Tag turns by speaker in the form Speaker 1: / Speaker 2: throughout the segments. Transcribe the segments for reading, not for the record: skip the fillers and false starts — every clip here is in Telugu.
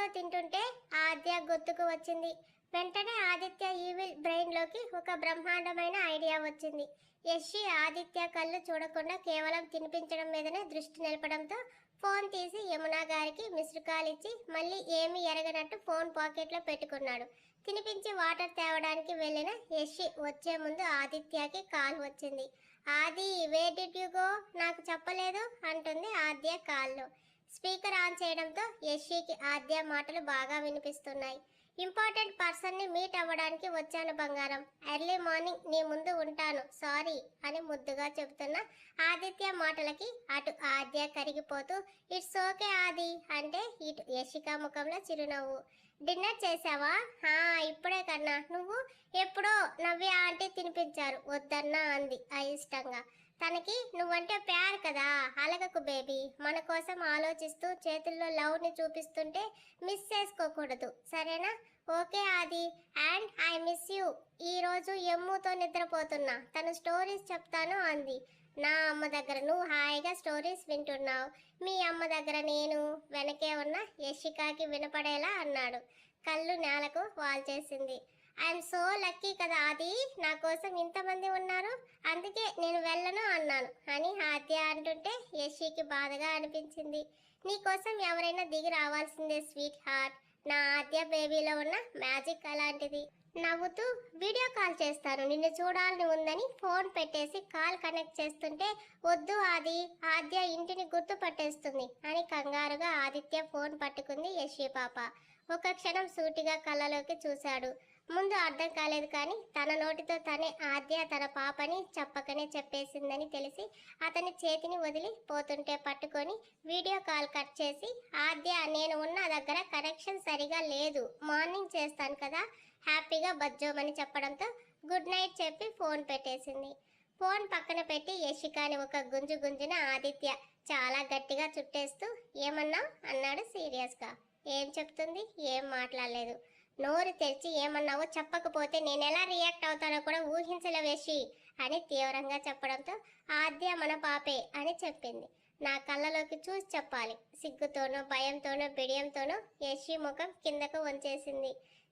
Speaker 1: ఆదిత్యతో తింటుంటే ఆద్య గుర్తుకు వచ్చింది. వెంటనే ఆదిత్య ఈవిల్ బ్రెయిన్లోకి ఒక బ్రహ్మాండమైన ఐడియా వచ్చింది. యశి ఆదిత్య కళ్ళు చూడకుండా కేవలం తినిపించడం మీదనే దృష్టి నిలపడంతో ఫోన్ తీసి యమునా గారికి మిస్డ్ కాల్ ఇచ్చి మళ్ళీ ఏమీ ఎరగనట్టు ఫోన్ పాకెట్లో పెట్టుకున్నాడు. తినిపించి వాటర్ తేవడానికి వెళ్ళిన యశి వచ్చే ముందు ఆదిత్యకి కాల్ వచ్చింది. ఆది, వేర్ డిడ్ యు గో, నాకు చెప్పలేదు అంటుంది ఆద్య కాల్లో. స్పీకర్ ఆన్ చేయడంతో యశికి ఆద్య మాటలు బాగా వినిపిస్తున్నాయి. ఇంపార్టెంట్ పర్సన్ని మీట్ అవ్వడానికి వచ్చాను బంగారం. ఎర్లీ మార్నింగ్ నీ ముందు ఉంటాను, సారీ అని ముద్దుగా చెబుతున్న ఆదిత్య మాటలకి అటు ఆద్య కరిగిపోతూ ఇట్స్ ఓకే ఆది అంటే ఇటు యశిక ముఖంలో చిరునవ్వు. డిన్నర్ చేసావా? ఇప్పుడే కన్నా. నువ్వు? ఎప్పుడో నవ్య ఆంటీ తినిపించారు, వద్దన్నా అంది అయిష్టంగా. తనకి నువ్వంటే ప్యార్ కదా, అలగకు బేబీ. మన కోసం ఆలోచిస్తూ చేతుల్లో లవ్ని చూపిస్తుంటే మిస్ చేసుకోకూడదు, సరేనా? ఓకే ఆది, అండ్ ఐ మిస్ యూ. ఈరోజు ఎమ్ముతో నిద్రపోతున్నా, తను స్టోరీస్ చెప్తాను అంది. నా అమ్మ దగ్గర నువ్వు హాయిగా స్టోరీస్ వింటున్నావు, మీ అమ్మ దగ్గర నేను. వెనకే ఉన్న యశికాకి వినపడేలా అన్నాడు. కళ్ళు నేలకు వాల్చేసింది. ఐఎమ్ సో లక్కీ కదా ఆది, నా కోసం ఇంతమంది ఉన్నారు, అందుకే నేను వెళ్ళను అన్నాను అని ఆద్య అంటుంటే యశికి బాధగా అనిపించింది. నీకోసం ఎవరైనా దిగి రావాల్సిందే స్వీట్ హార్ట్. నా ఆద్య బేబీలో ఉన్న మ్యాజిక్ అలాంటిది. నవ్వుతూ వీడియో కాల్ చేస్తాను, నిన్ను చూడాలని ఉందని ఫోన్ పెట్టేసి కాల్ కనెక్ట్ చేస్తుంటే వద్దు ఆది, ఆద్య ఇంటిని గుర్తుపట్టేస్తుంది అని కంగారుగా ఆదిత్య ఫోన్ పట్టుకుంది యశి పాప. ఒక క్షణం సూటిగా కళ్ళలోకి చూశాడు. ముందు అర్థం కాలేదు, కానీ తన నోటితో తనే ఆద్య తన పాపని చెప్పకనే చెప్పేసిందని తెలిసి అతని చేతిని వదిలి పోతుంటే పట్టుకొని వీడియో కాల్ కట్ చేసి, ఆద్య నేను ఉన్న దగ్గర కనెక్షన్ సరిగా లేదు, మార్నింగ్ చేస్తాను కదా, హ్యాపీగా బజ్జోమని చెప్పడంతో గుడ్ నైట్ చెప్పి ఫోన్ పెట్టేసింది. ఫోన్ పక్కన పెట్టి యశికాని ఒక గుంజు గుంజున ఆదిత్య చాలా గట్టిగా చుట్టేస్తూ ఏమన్నావు అన్నాడు సీరియస్గా. ఏం చెప్తుంది? ఏం మాట్లాడలేదు. నోరు తెరిచి ఏమన్నావో చెప్పకపోతే నేను ఎలా రియాక్ట్ అవుతానో కూడా ఊహించలేవేషి అని తీవ్రంగా చెప్పడంతో ఆద్య మన పాపే అని చెప్పింది. నా కళ్ళలోకి చూసి చెప్పాలి. సిగ్గుతోనో భయంతోనో బిడియంతోనో యశి ముఖం కిందకు వంచేసింది.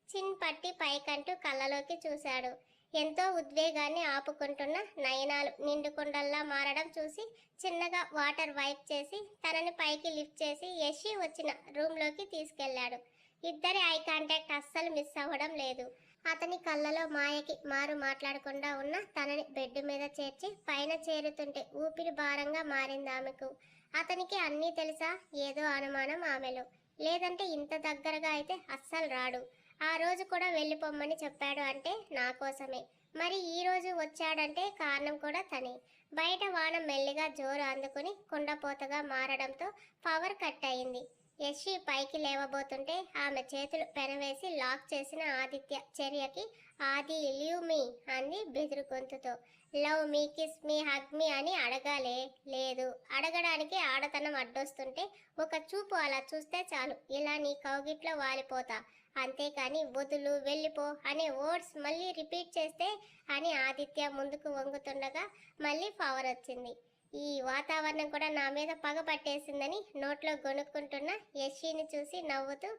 Speaker 1: చిన్ పట్టి పైకంటూ కళ్ళలోకి చూశాడు. ఎంతో ఉద్వేగాన్ని ఆపుకుంటున్న నయనాలు నిండుకుండల్లా మారడం చూసి చిన్నగా వాటర్ వైప్ చేసి తనని పైకి లిఫ్ట్ చేసి యశి వచ్చిన రూమ్లోకి తీసుకెళ్లాడు. ఇద్దరి ఐ కాంటాక్ట్ అస్సలు మిస్ అవ్వడం లేదు. అతని కళ్ళలో మాయకి మారు మాట్లాడకుండా ఉన్న తనని బెడ్ మీద చేర్చి పైన చేరుతుంటే ఊపిరి భారంగా మారింది ఆమెకు. అతనికి అన్నీ తెలుసా? ఏదో అనుమానం ఆమెలో. లేదంటే ఇంత దగ్గరగా అయితే అస్సలు రాడు. ఆ రోజు కూడా వెళ్ళిపోమ్మని చెప్పాడు అంటే నా కోసమే. మరి ఈ రోజు వచ్చాడంటే కారణం కూడా తనే. బయట వాన మెల్లిగా జోరు అందుకుని కుండపోతగా మారడంతో పవర్ కట్ అయింది. యశి పైకి లేవబోతుంటే ఆమె చేతులు పెనవేసి లాక్ చేసిన ఆదిత్య చర్యకి ఆది లీవ్ మీ అంది బెదురు గొంతుతో. లవ్ మీ, కిస్ మీ, హగ్ మీ అని అడగాలే, లేదు. అడగడానికి ఆడతనం అడ్డొస్తుంటే ఒక చూపు అలా చూస్తే చాలు, ఇలా నీ కౌగిట్లో వాలిపోతా. అంతేకాని వదులు, వెళ్ళిపో అనే వర్డ్స్ మళ్ళీ రిపీట్ చేస్తే అని ఆదిత్య ముందుకు వంగుతుండగా మళ్ళీ పవర్ వచ్చింది. ఈ వాతావరణం కూడా నా మీద పగ పట్టేసిందని నోట్లో గొనుక్కుంటున్న యశిని చూసి నవ్వుతూ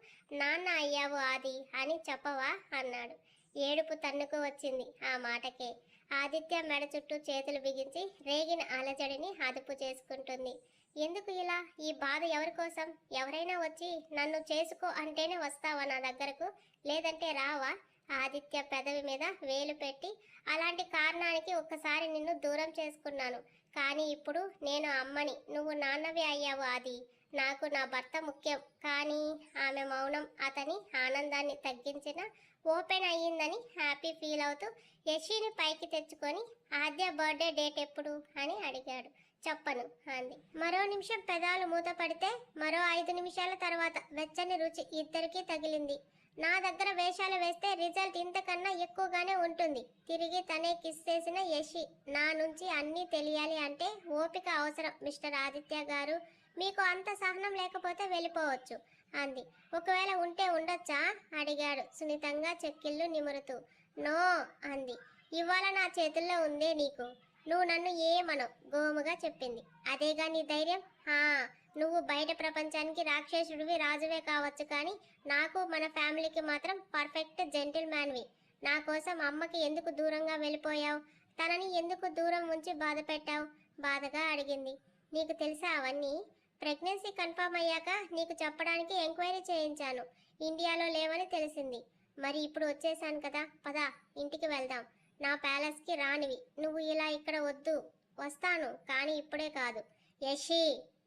Speaker 1: నాన్న అయ్యావు ఆది అని చెప్పవా అన్నాడు. ఏడుపు తన్నుకు వచ్చింది ఆ మాటకే. ఆదిత్య మెడ చుట్టూ చేతులు బిగించి రేగిన అలజడిని అదుపు చేసుకుంటుంది. ఎందుకు ఇలా? ఈ బాధ ఎవరి కోసం? ఎవరైనా వచ్చి నన్ను చేసుకో అంటేనే వస్తావా నా దగ్గరకు, లేదంటే రావా? ఆదిత్య పెదవి మీద వేలు పెట్టి అలాంటి కారణానికి ఒక్కసారి నిన్ను దూరం చేసుకున్నాను, కానీ ఇప్పుడు నేను అమ్మని, నువ్వు నాన్నవి అయ్యావు ఆది. నాకు నా భర్త ముఖ్యం. కానీ ఆమె మౌనం అతని ఆనందాన్ని తగ్గించిన ఓపెన్ అయ్యిందని హ్యాపీ ఫీల్ అవుతూ యశిని పైకి తెచ్చుకొని ఆద్య బర్త్డే డేట్ ఎప్పుడు అని అడిగాడు. చెప్పను అంది. మరో నిమిషం పెదాలు మూత పడితే మరో 5 నిమిషాల తర్వాత వెచ్చని రుచి ఇద్దరికీ తగిలింది. నా దగ్గర వేషాలు వేస్తే రిజల్ట్ ఇంతకన్నా ఎక్కువగానే ఉంటుంది. తిరిగి తనే కిస్ చేసిన యశి. నా నుంచి అన్నీ తెలియాలి అంటే ఓపిక అవసరం మిస్టర్ ఆదిత్య గారు. మీకు అంత సహనం లేకపోతే వెళ్ళిపోవచ్చు అంది. ఒకవేళ ఉంటే ఉండొచ్చా అడిగాడు సున్నితంగా చెక్కిళ్ళు నిమురుతూ. నో అంది. ఇవాళ నా చేతుల్లో ఉందే నీకు. నువ్వు నన్ను ఏమనో గోముగా చెప్పింది. అదేగా నీ ధైర్యం? నువ్వు బయట ప్రపంచానికి రాక్షసుడివి రాజువే కావచ్చు, కానీ నాకు మన ఫ్యామిలీకి మాత్రం పర్ఫెక్ట్ జెంటిల్ మ్యాన్వి. నా కోసం అమ్మకి ఎందుకు దూరంగా వెళ్ళిపోయావు? తనని ఎందుకు దూరం ఉంచి బాధ పెట్టావు? బాధగా అడిగింది. నీకు తెలుసా అవన్నీ? ప్రెగ్నెన్సీ కన్ఫర్మ్ అయ్యాక నీకు చెప్పడానికి ఎంక్వైరీ చేయించాను. ఇండియాలో లేవని తెలిసింది. మరి ఇప్పుడు వచ్చేసాను కదా, పదా ఇంటికి వెళ్దాం. నా ప్యాలెస్కి రానివి. నువ్వు ఇలా ఇక్కడ వద్దు. వస్తాను, కానీ ఇప్పుడే కాదు. యషి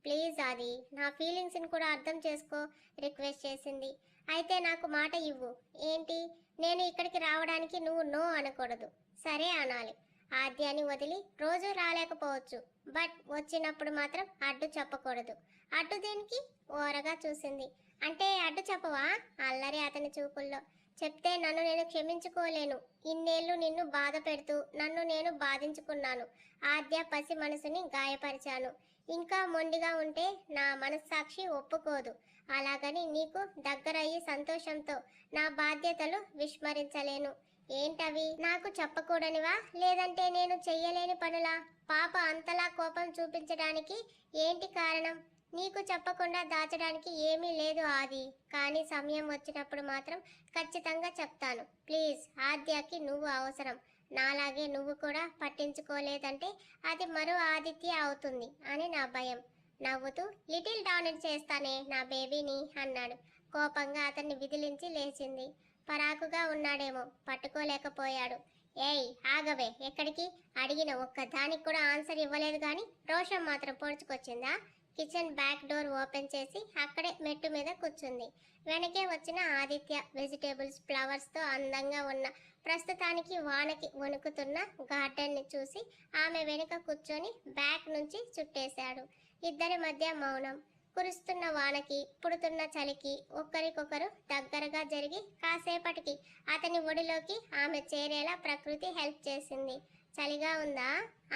Speaker 1: ప్లీజ్ ఆది, నా ఫీలింగ్స్ని కూడా అర్థం చేసుకో, రిక్వెస్ట్ చేసింది. అయితే నాకు మాట ఇవ్వు. ఏంటి? నేను ఇక్కడికి రావడానికి నువ్వు నో అనకూడదు, సరే అనాలి. ఆద్యాన్ని వదిలి రోజు రాలేకపోవచ్చు, బట్ వచ్చినప్పుడు మాత్రం అడ్డు చెప్పకూడదు. అడ్డు దేనికి? ఓరగా చూసింది. అంటే అడ్డు చెప్పవా? అల్లరి అతని చూపుల్లో. చెప్తే నన్ను నేను క్షమించుకోలేను. ఇన్నేళ్ళు నిన్ను బాధ పెడుతూ నన్ను నేను బాధించుకున్నాను. ఆద్య పసి మనసుని గాయపరిచాను. ఇంకా మొండిగా ఉంటే నా మనస్సాక్షి ఒప్పుకోదు. అలాగని నీకు దగ్గరయ్యి సంతోషంతో నా బాధ్యతలు విస్మరించలేను. ఏంటవి? నాకు చెప్పకూడనివా, లేదంటే నేను చెయ్యలేని పనులా? పాప అంతలా కోపం చూపించడానికి ఏంటి కారణం? నీకు చెప్పకుండా దాచడానికి ఏమీ లేదు ఆది, కానీ సమయం వచ్చినప్పుడు మాత్రం ఖచ్చితంగా చెప్తాను. ప్లీజ్, ఆద్యకి నువ్వు అవసరం. నాలాగే నువ్వు కూడా పట్టించుకోలేదంటే అది మరో ఆదిత్య అవుతుంది అని నా భయం. నవ్వుతూ లిటిల్ డానెట్ చేస్తానే నా బేబీని అన్నాడు. కోపంగా అతన్ని విదిలించి లేచింది. పరాకుగా ఉన్నాడేమో, పట్టుకోలేకపోయాడు. ఏయ్ ఆగవే, ఎక్కడికి? అడిగిన ఒక్క దానికి కూడా ఆన్సర్ ఇవ్వలేదు, కానీ రోషం మాత్రం పొడుచుకొచ్చిందా? కిచెన్ బ్యాక్ డోర్ ఓపెన్ చేసి అక్కడే మెట్టు మీద కూర్చుంది. వెనకే వచ్చిన ఆదిత్య వెజిటేబుల్స్ ఫ్లవర్స్తో అందంగా ఉన్న, ప్రస్తుతానికి వానకి వణుకుతున్న గార్డెన్ని చూసి ఆమె వెనుక కూర్చొని బ్యాక్ నుంచి చుట్టేశాడు. ఇద్దరి మధ్య మౌనం. కురుస్తున్న వానకి, పుడుతున్న చలికి ఒకరికొకరు దగ్గరగా జరిగి కాసేపటికి అతని ఒడిలోకి ఆమె చేరేలా ప్రకృతి హెల్ప్ చేసింది. చలిగా ఉందా?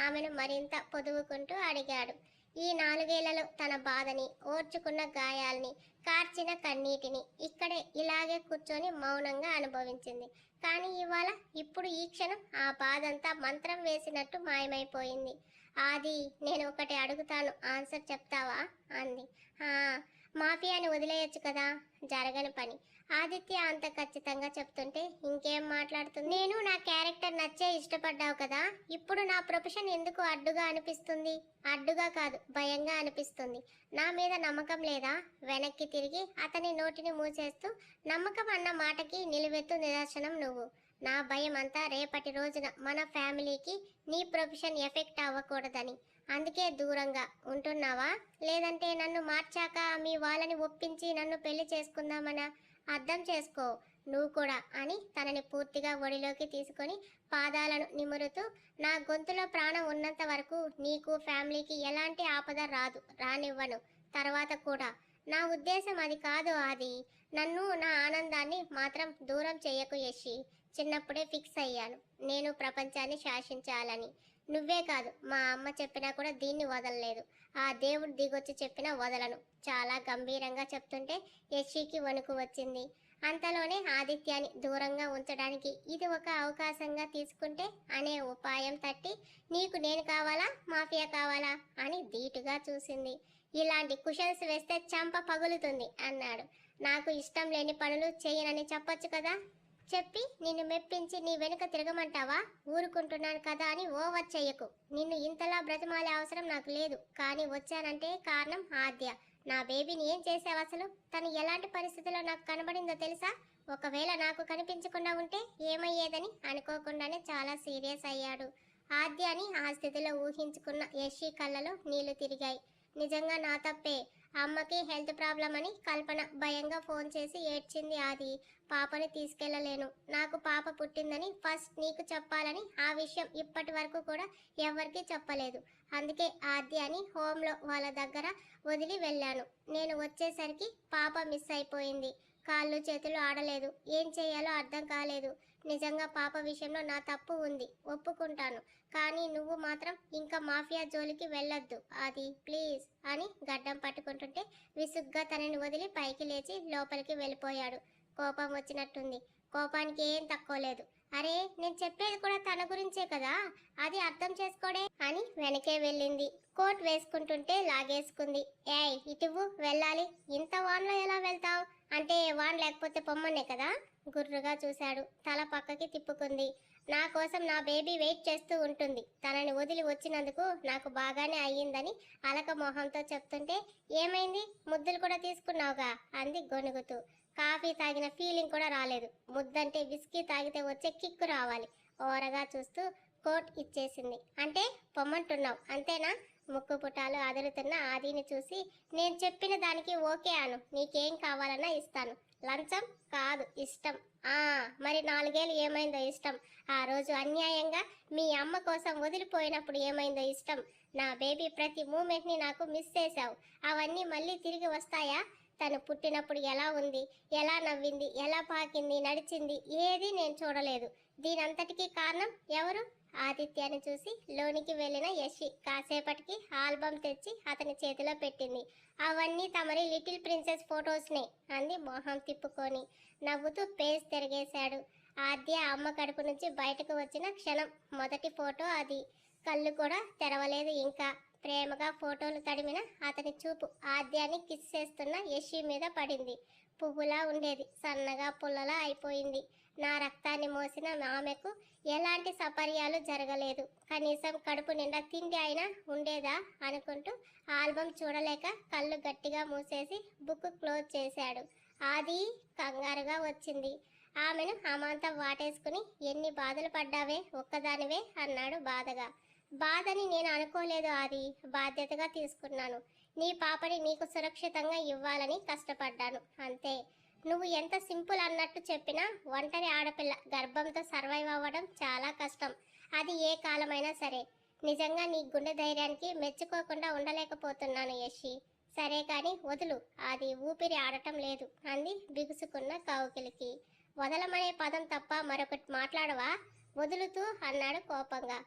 Speaker 1: ఆమెను మరింత పొదువుకుంటూ అడిగాడు. ఈ 4 ఏళ్లలో తన బాధని, ఓర్చుకున్న గాయాల్ని, కార్చిన కన్నీటిని ఇక్కడే ఇలాగే కూర్చొని మౌనంగా అనుభవించింది. కానీ ఇవాళ, ఇప్పుడు ఈ క్షణం ఆ బాధంతా మంత్రం వేసినట్టు మాయమైపోయింది. ఆది, నేను ఒకటి అడుగుతాను, ఆన్సర్ చెప్తావా అంది. మాఫియాని వదిలేయచ్చు కదా, జరగని పని. ఆదిత్య అంత ఖచ్చితంగా చెప్తుంటే ఇంకేం మాట్లాడుతుంది? నేను నా క్యారెక్టర్ నచ్చే ఇష్టపడ్డావు కదా, ఇప్పుడు నా ప్రొఫెషన్ ఎందుకు అడ్డుగా అనిపిస్తుంది? అడ్డుగా కాదు, భయంగా అనిపిస్తుంది. నా మీద నమ్మకం లేదా? వెనక్కి తిరిగి అతని నోటిని మూసేస్తూ, నమ్మకం అన్న మాటకి నిలువెత్తు నిదర్శనం నువ్వు. నా భయం అంతా రేపటి రోజున మన ఫ్యామిలీకి నీ ప్రొఫెషన్ ఎఫెక్ట్ అవ్వకూడదని. అందుకే దూరంగా ఉంటున్నావా? లేదంటే నన్ను మార్చాక మీ వాళ్ళని ఒప్పించి నన్ను పెళ్లి చేసుకుందామనా? అర్థం చేసుకో నువ్వు కూడా అని తనని పూర్తిగా ఒడిలోకి తీసుకొని పాదాలను నిమురుతూ, నా గొంతులో ప్రాణం ఉన్నంత వరకు నీకు ఫ్యామిలీకి ఎలాంటి ఆపద రాదు, రానివ్వను. తర్వాత కూడా. నా ఉద్దేశం అది కాదు ఆది. నన్ను, నా ఆనందాన్ని మాత్రం దూరం చెయ్యకు యషి. చిన్నప్పుడే ఫిక్స్ అయ్యాను, నేను ప్రపంచాన్ని శాసించాలని. నువ్వే కాదు, మా అమ్మ చెప్పినా కూడా దీన్ని వదలలేదు. ఆ దేవుడు దిగొచ్చి చెప్పినా వదలను. చాలా గంభీరంగా చెప్తుంటే యషికి వణుకు వచ్చింది. అంతలోనే ఆదిత్యాన్ని దూరంగా ఉంచడానికి ఇది ఒక అవకాశంగా తీసుకుంటే అనే ఉపాయం తట్టి, నీకు నేను కావాలా, మాఫియా కావాలా అని ధీటుగా చూసింది. ఇలాంటి కుషన్స్ వేస్తే చంప పగులుతుంది అన్నాడు. నాకు ఇష్టం లేని పనులు చేయనని చెప్పొచ్చు కదా. చెప్పి నిన్ను మెప్పించి నీ వెనుక తిరగమంటావా? ఊరుకుంటున్నాను కదా అని ఓవర్ చెయ్యకు. నిన్ను ఇంతలా బ్రతిమాలే అవసరం నాకు లేదు, కానీ వచ్చానంటే కారణం ఆద్య. నా బేబీని ఏం చేసావు అసలు? తను ఎలాంటి పరిస్థితిలో నాకు కనబడిందో తెలుసా? ఒకవేళ నాకు కనిపించకుండా ఉంటే ఏమయ్యేదని అనుకోకుండానే చాలా సీరియస్ అయ్యాడు. ఆద్యాని ఆ స్థితిలో ఊహించుకున్న యషి కళ్ళలో నీళ్లు తిరిగాయి. నిజంగా నా తప్పే. అమ్మకి హెల్త్ ప్రాబ్లం అని కల్పన భయంగా ఫోన్ చేసి ఏడ్చింది ఆది. పాపని తీసుకెళ్లలేను, నాకు పాప పుట్టిందని ఫస్ట్ నీకు చెప్పాలని ఆ విషయం ఇప్పటి వరకు కూడా ఎవరికీ చెప్పలేదు. అందుకే ఆద్యాని హోమ్లో వాళ్ళ దగ్గర వదిలి వెళ్ళాను. నేను వచ్చేసరికి పాప మిస్ అయిపోయింది. కాళ్ళు చేతులు ఆడలేదు, ఏం చేయాలో అర్థం కాలేదు. నిజంగా పాప విషయంలో నా తప్పు ఉంది, ఒప్పుకుంటాను. కానీ నువ్వు మాత్రం ఇంకా మాఫియా జోలికి వెళ్ళొద్దు అది, ప్లీజ్ అని గడ్డం పట్టుకుంటుంటే విసుగ్గా తనని వదిలి పైకి లేచి లోపలికి వెళ్ళిపోయాడు. కోపం వచ్చినట్టుంది. కోపానికి ఏం తక్కువ లేదు. అరే నేను చెప్పేది కూడా తన గురించే కదా, అది అర్థం చేసుకోడే అని వెనకే వెళ్ళింది. కోట్ వేసుకుంటుంటే లాగేసుకుంది. ఏయ్ ఇటువు వెళ్ళాలి, ఇంత వాన్లో ఎలా వెళ్తావు అంటే వాన్ లేకపోతే పొమ్మనే కదా. గుర్రుగా చూశాడు. తల పక్కకి తిప్పుకుంది. నా కోసం నా బేబీ వెయిట్ చేస్తూ ఉంటుంది. తనని వదిలి వచ్చినందుకు నాకు బాగానే అయ్యిందని అలక మొహంతో చెప్తుంటే ఏమైంది, ముద్దులు కూడా తీసుకున్నావుగా అంది గొణుగుతూ. కాఫీ తాగిన ఫీలింగ్ కూడా రాలేదు. ముద్దంటే విస్కీ తాగితే వచ్చే కిక్కు రావాలి. ఓరగా చూస్తూ కోట్ ఇచ్చేసింది. అంటే పొమ్మంటున్నావు అంతేనా? ముక్కు పుటాలు అదురుతున్న ఆదిని చూసి నేను చెప్పిన దానికి ఓకే అను, నీకేం కావాలన్నా ఇస్తాను. లంచం కాదు, ఇష్టం. మరి 4 ఏళ్ళు ఏమైందో ఇష్టం? ఆ రోజు అన్యాయంగా మీ అమ్మ కోసం వదిలిపోయినప్పుడు ఏమైందో ఇష్టం? నా బేబీ ప్రతి మూమెంట్ని నాకు మిస్ చేశావు. అవన్నీ మళ్ళీ తిరిగి వస్తాయా? తను పుట్టినప్పుడు ఎలా ఉంది, ఎలా నవ్వింది, ఎలా పాకింది, నడిచింది, ఏది నేను చూడలేదు. దీనంతటికీ కారణం ఎవరు? ఆదిత్యాన్ని చూసి లోనికి వెళ్ళిన యశి కాసేపటికి ఆల్బమ్ తెచ్చి అతని చేతిలో పెట్టింది. అవన్నీ తమరి లిటిల్ ప్రిన్సెస్ ఫొటోస్నే అంది మొహం తిప్పుకొని. నవ్వుతూ పేజ్ తిరిగేశాడు. ఆద్య అమ్మ కడుపు నుంచి బయటకు వచ్చిన క్షణం మొదటి ఫోటో అది. కళ్ళు కూడా తెరవలేదు ఇంకా. ప్రేమగా ఫోటోలు తడిమిన అతని చూపు ఆద్యాన్ని కిస్ చేస్తున్న యశి మీద పడింది. పువ్వులా ఉండేది సన్నగా పుల్లలా అయిపోయింది. నా రక్తాన్ని మోసిన ఆమెకు ఎలాంటి సపర్యాలు జరగలేదు. కనీసం కడుపు నిండా తిండి అయినా ఉండేదా అనుకుంటూ ఆల్బమ్ చూడలేక కళ్ళు గట్టిగా మూసేసి బుక్ క్లోజ్ చేశాడు. ఆది కంగారుగా వచ్చింది. ఆమెను అమాంతం వాటేసుకుని ఎన్ని బాధలు పడ్డావే ఒక్కదానివే అన్నాడు బాధగా. బాధని నేను అనుకోలేదు ఆది, బాధ్యతగా తీసుకున్నాను. నీ పాపని నీకు సురక్షితంగా ఇవ్వాలని కష్టపడ్డాను అంతే. నువ్వు ఎంత సింపుల్ అన్నట్టు చెప్పినా ఒంటరి ఆడపిల్ల గర్భంతో సర్వైవ్ అవ్వడం చాలా కష్టం. అది ఏ కాలమైనా సరే. నిజంగా నీ గుండె ధైర్యానికి మెచ్చుకోకుండా ఉండలేకపోతున్నాను యశి. సరే కానీ వదులు, అది ఊపిరి ఆడటం లేదు అంది బిగుసుకున్న కౌకిలికి. వదలమనే పదం తప్ప మరొకటి మాట్లాడవా? వదులుతూ అన్నాడు కోపంగా.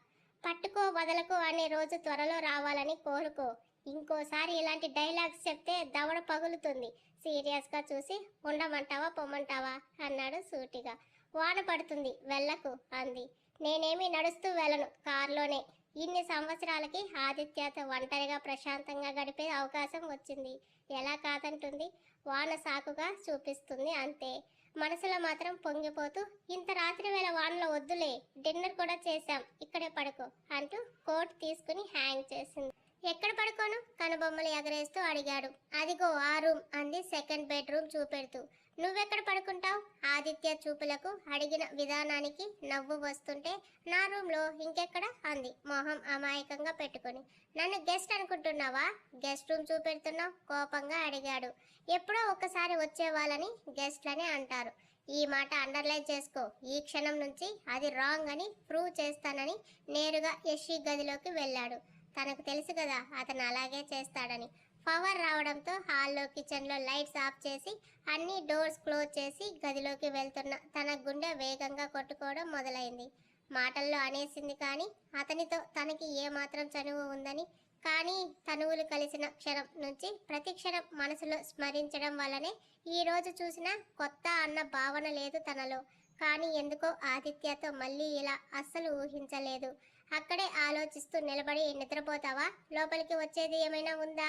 Speaker 1: పట్టుకో వదలకు అనే రోజు త్వరలో రావాలని కోరుకో. ఇంకోసారి ఇలాంటి డైలాగ్స్ చెప్తే దవడ పగులుతుంది. సీరియస్గా చూసి ఉండమంటావా పొమ్మంటావా అన్నాడు సూటిగా. వాన పడుతుంది వెళ్ళకు అంది. నేనేమి నడుస్తూ వెళ్ళను, కారులోనే. ఇన్ని సంవత్సరాలకి ఆదిత్యతో ఒంటరిగా ప్రశాంతంగా గడిపే అవకాశం వచ్చింది. ఎలా కాదంటుంది? వాన సాకుగా చూపిస్తుంది అంతే. మనసులో మాత్రం పొంగిపోతూ ఇంత రాత్రి వేళ వానలో వద్దులే, డిన్నర్ కూడా చేశాం, ఇక్కడే పడుకో అంటూ కోట్ తీసుకుని హ్యాంగ్ చేసింది. ఎక్కడ పడుకోను కనుబొమ్మలు ఎగరేస్తూ అడిగాడు. అదిగో ఆ రూమ్ అంది సెకండ్ బెడ్రూమ్ చూపెడుతూ. నువ్వెక్కడ పడుకుంటావు? ఆదిత్య చూపులకు అడిగిన విధానానికి నవ్వు వస్తుంటే నా రూమ్లో ఇంకెక్కడ అంది మొహం అమాయకంగా పెట్టుకుని. నన్ను గెస్ట్ అనుకుంటున్నావా? గెస్ట్ రూమ్ చూపెడుతున్నావు కోపంగా అడిగాడు. ఎప్పుడో ఒకసారి వచ్చేవాళ్ళని గెస్ట్లని అంటారు. ఈ మాట అండర్లైన్ చేసుకో. ఈ క్షణం నుంచి అది రాంగ్ అని ప్రూవ్ చేస్తానని నేరుగా యశి గదిలోకి వెళ్ళాడు. తనకు తెలుసు కదా అతను అలాగే చేస్తాడని. పవర్ రావడంతో హాల్లో కిచెన్లో లైట్స్ ఆఫ్ చేసి అన్ని డోర్స్ క్లోజ్ చేసి గదిలోకి వెళ్తున్న తన గుండె వేగంగా కొట్టుకోవడం మొదలైంది. మాటల్లో అనేసింది కానీ అతనితో తనకి ఏమాత్రం చనువు ఉందని, కానీ తనువులు కలిసిన క్షణం నుంచి ప్రతి క్షణం మనసులో స్మరించడం వల్లనే ఈ రోజు చూసిన కొత్త అన్న భావన లేదు తనలో. కానీ ఎందుకో ఆదిత్యతో మళ్ళీ ఇలా అస్సలు ఊహించలేదు. అక్కడే ఆలోచిస్తూ నిలబడి నిద్రపోతావా, లోపలికి వచ్చేది ఏమైనా ఉందా?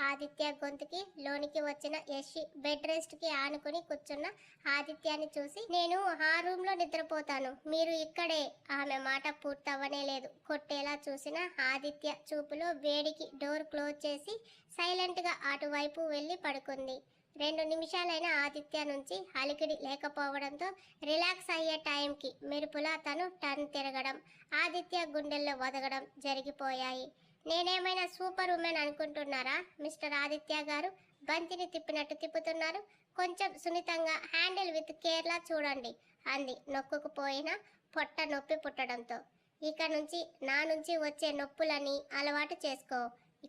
Speaker 1: ఆదిత్య గొంతుకి లోనికి వచ్చిన యశి బెడ్ రెస్ట్ కి ఆనుకుని కూర్చున్న ఆదిత్యాన్ని చూసి నేను ఆ రూమ్ లో నిద్రపోతాను, మీరు ఇక్కడే. ఆమె మాట పూర్తవ్వనే లేదు. కొట్టేలా చూసిన ఆదిత్య చూపులో వేడికి డోర్ క్లోజ్ చేసి సైలెంట్ గా అటువైపు వెళ్ళి పడుకుంది. 2 నిమిషాలైన ఆదిత్య నుంచి అలికిడి లేకపోవడంతో రిలాక్స్ అయ్యే టైంకి మెరుపులా తను టర్న్ తిరగడం, ఆదిత్య గుండెల్లో వదగడం జరిగిపోయాయి. నేనేమైనా సూపర్ ఉమెన్ అనుకుంటున్నారా మిస్టర్ ఆదిత్య గారు? బంతిని తిప్పినట్టు తిప్పుతున్నారు. కొంచెం సున్నితంగా హ్యాండిల్ విత్ కేర్లా చూడండి అంది నొక్కుకుపోయిన పొట్ట నొప్పి పుట్టడంతో. ఇక నుంచి నా నుంచి వచ్చే నొప్పులని అలవాటు చేసుకో,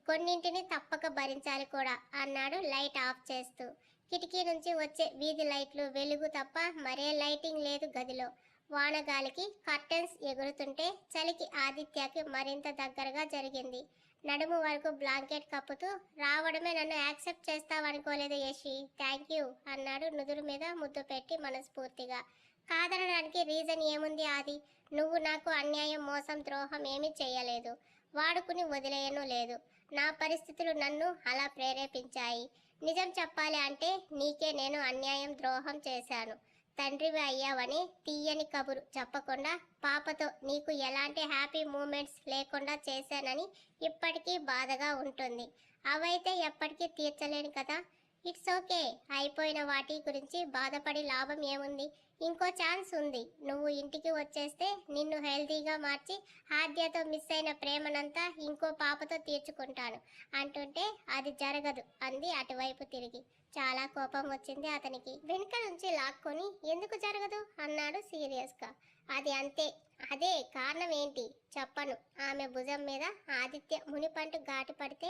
Speaker 1: కొన్నింటిని తప్పక భరించాలి కూడా అన్నాడు లైట్ ఆఫ్ చేస్తూ. కిటికీ నుంచి వచ్చే వీధి లైట్లు వెలుగు తప్ప మరే లైటింగ్ లేదు గదిలో. వానగాలికి కర్టెన్స్ ఎగురుతుంటే చలికి ఆదిత్యకి మరింత దగ్గరగా జరిగింది. నడుము వరకు బ్లాంకెట్ కప్పుతూ. రావడమే నన్ను యాక్సెప్ట్ చేస్తావనుకోలేదు యషి, థ్యాంక్ యూ అన్నాడు నుదురు మీద ముద్దు పెట్టి మనస్ఫూర్తిగా. కాదనడానికి రీజన్ ఏముంది ఆది? నువ్వు నాకు అన్యాయం, మోసం, ద్రోహం ఏమీ చేయలేదు. వాడుకుని వదిలేయను లేదు. నా పరిస్థితులు నన్ను అలా ప్రేరేపించాయి. నిజం చెప్పాలి అంటే నీకే నేను అన్యాయం, ద్రోహం చేశాను. తండ్రివి అయ్యావని తీయని కబురు చెప్పకుండా పాపతో నీకు ఎలాంటి హ్యాపీ మూమెంట్స్ లేకుండా చేశానని ఇప్పటికీ బాధగా ఉంటుంది. అవైతే ఎప్పటికీ తీర్చలేను కదా. It's okay. అయిపోయిన వాటి గురించి బాధపడి లాభం ఏముంది? ఇంకో ఛాన్స్ ఉంది. నువ్వు ఇంటికి వచ్చేస్తే నిన్ను హెల్తీగా మార్చి ఆద్యతో మిస్ అయిన ప్రేమనంతా ఇంకో పాపతో తీర్చుకుంటాను అంటుంటే అది జరగదు అంది అటువైపు తిరిగి. చాలా కోపం వచ్చింది అతనికి. వెనుక నుంచి లాక్కొని ఎందుకు జరగదు అన్నాడు సీరియస్గా. అది అంతే. అదే కారణం ఏంటి చెప్పను. ఆమె భుజం మీద ఆదిత్య మునిపంటు ఘాటు పడితే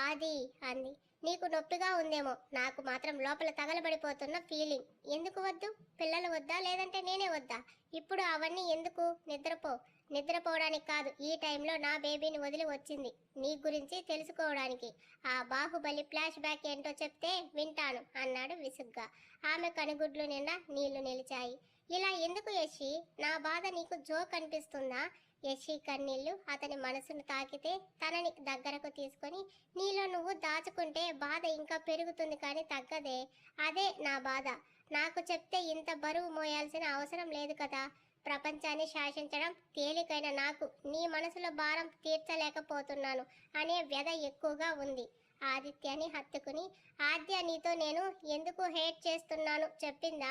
Speaker 1: ఆది అంది. నీకు నొప్పిగా ఉందేమో, నాకు మాత్రం లోపల తగలబడిపోతున్న ఫీలింగ్. ఎందుకు వద్దు? పిల్లలు వద్దా లేదంటే నేనే వద్దా? ఇప్పుడు అవన్నీ ఎందుకు? నిద్రపో. నిద్రపోవడానికి కాదు, ఈ టైంలో నా బేబీని వదిలి వచ్చింది నీ గురించి తెలుసుకోవడానికి. ఆ బాహుబలి ఫ్లాష్ బ్యాక్ ఏంటో చెప్తే వింటాను అన్నాడు విసుగ్గా. ఆమె కనుగుడ్లు నిండా నీళ్లు నిలిచాయి. ఇలా ఎందుకు యషి? నా బాధ నీకు జోక్ అనిపిస్తుందా? యషి కన్నీళ్లు అతని మనసును తాకితే తనని దగ్గరకు తీసుకొని, నీలో నువ్వు దాచుకుంటే బాధ ఇంకా పెరుగుతుంది కానీ తగ్గదే. అదే నా బాధ. నాకు చెప్తే ఇంత బరువు మోయాల్సిన అవసరం లేదు కదా. ప్రపంచాన్ని శాసించడం తేలికైన నాకు నీ మనసులో భారం తీర్చలేకపోతున్నాను అనే వ్యధ ఎక్కువగా ఉంది. ఆదిత్యాన్ని హత్తుకుని, ఆద్య నీతో నేను ఎందుకు హేట్ చేస్తున్నాను చెప్పిందా?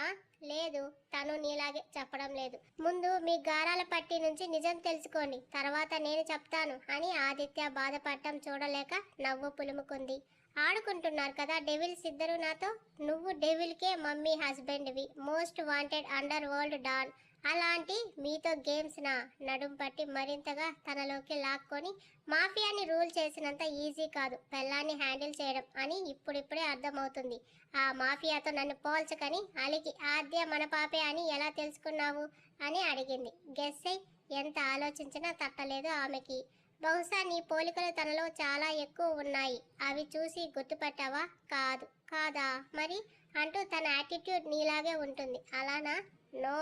Speaker 1: లేదు, తను నీలాగే చెప్పడం లేదు. ముందు మీ గారాల పట్టి నుంచి నిజం తెలుసుకోండి, తర్వాత నేను చెప్తాను అని ఆదిత్య బాధపడటం చూడలేక నవ్వు పులుముకుంది. ఆడుకుంటున్నారు కదా డెవిల్స్ ఇద్దరు నాతో. నువ్వు డెవిల్కే మమ్మీ హస్బెండ్వి, most wanted underworld don. అలాంటి మీతో గేమ్స్ నా? నడుం పట్టి మరింతగా తనలోకి లాక్కొని, మాఫియాని రూల్ చేసినంత ఈజీ కాదు పెళ్ళాన్ని హ్యాండిల్ చేయడం అని ఇప్పుడిప్పుడే అర్థమవుతుంది. ఆ మాఫియాతో నన్ను పోల్చకని అలిగి ఆద్య మన పాపే అని ఎలా తెలుసుకున్నావు అని అడిగింది. గెస్ అయి ఎంత ఆలోచించినా తట్టలేదు ఆమెకి. బహుశా నీ పోలికలు తనలో చాలా ఎక్కువ ఉన్నాయి. అవి చూసి గుర్తుపట్టావా? కాదు. కాదా మరి అంటూ తన యాటిట్యూడ్ నీలాగే ఉంటుంది. అలానా? నో.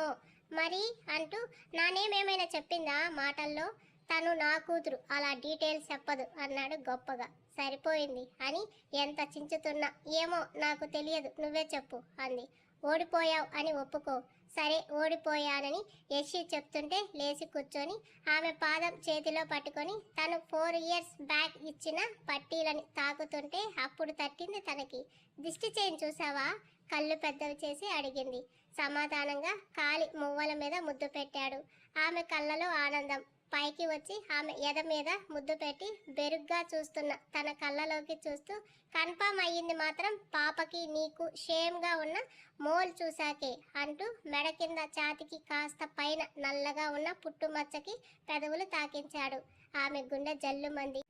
Speaker 1: మరి అంటూ నానేమేమైనా చెప్పిందా మాటల్లో? తను నా కూతురు, అలా డీటెయిల్స్ చెప్పదు అన్నాడు గొప్పగా. సరిపోయింది అని ఎంత చించుతున్నా. ఏమో నాకు తెలియదు, నువ్వే చెప్పు అంది. ఓడిపోయావు అని ఒప్పుకో. సరే ఓడిపోయానని యషి చెప్తుంటే లేచి కూర్చొని ఆమె పాదం చేతిలో పట్టుకొని తను 4 years బ్యాక్ ఇచ్చిన పట్టీలని తాకుతుంటే అప్పుడు తట్టింది తనకి. దిష్టి చేయి చూసావా? కళ్ళు పెద్దవి చేసి అడిగింది. సమాధానంగా కాలి మువ్వల మీద ముద్దు పెట్టాడు. ఆమె కళ్ళలో ఆనందం పైకి వచ్చి ఆమె ఎద మీద ముద్దు పెట్టి బెరుగ్గా చూస్తున్న తన కళ్ళలోకి చూస్తూ, కన్ఫర్మ్ అయ్యింది మాత్రం పాపకి నీకు షేమ్గా ఉన్న మోల్ చూశాకే అంటూ మెడ కింద ఛాతికి కాస్త పైన నల్లగా ఉన్న పుట్టుమచ్చకి పెదవులు తాకించాడు. ఆమె గుండె జల్లుమంది.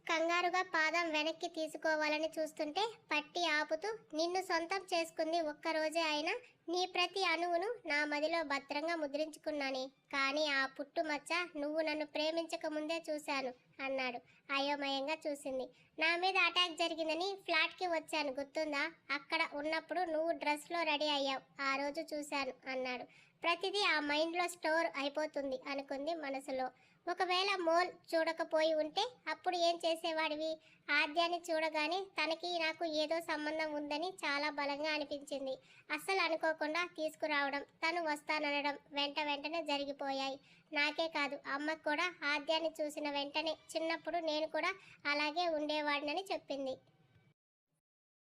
Speaker 1: కంగారుగా పాదం వెనక్కి తీసుకోవాలని చూస్తుంటే పట్టి ఆపుతూ, నిన్ను సొంతం చేసుకుంది ఒక్కరోజే అయినా నీ ప్రతి అణువును నా మదిలో భద్రంగా ముద్రించుకున్నానే. కానీ ఆ పుట్టుమచ్చ నువ్వు నన్ను ప్రేమించక ముందే చూశాను అన్నాడు. అయోమయంగా చూసింది. నా మీద అటాక్ జరిగిందని ఫ్లాట్కి వచ్చాను గుర్తుందా? అక్కడ ఉన్నప్పుడు నువ్వు డ్రెస్లో రెడీ అయ్యావు, ఆ రోజు చూశాను అన్నాడు. ప్రతిదీ ఆ మైండ్లో స్టోర్ అయిపోతుంది అనుకుంది మనసులో. ఒకవేళ మోల్ చూడకపోయి ఉంటే అప్పుడు ఏం చేసేవాడివి? ఆద్యాన్ని చూడగానే తనకి నాకు ఏదో సంబంధం ఉందని చాలా బలంగా అనిపించింది. అస్సలు అనుకోకుండా తీసుకురావడం, తను వస్తాననడం వెంటనే జరిగిపోయాయి. నాకే కాదు అమ్మకు కూడా ఆద్యాన్ని చూసిన వెంటనే చిన్నప్పుడు నేను కూడా అలాగే ఉండేవాడినని చెప్పింది.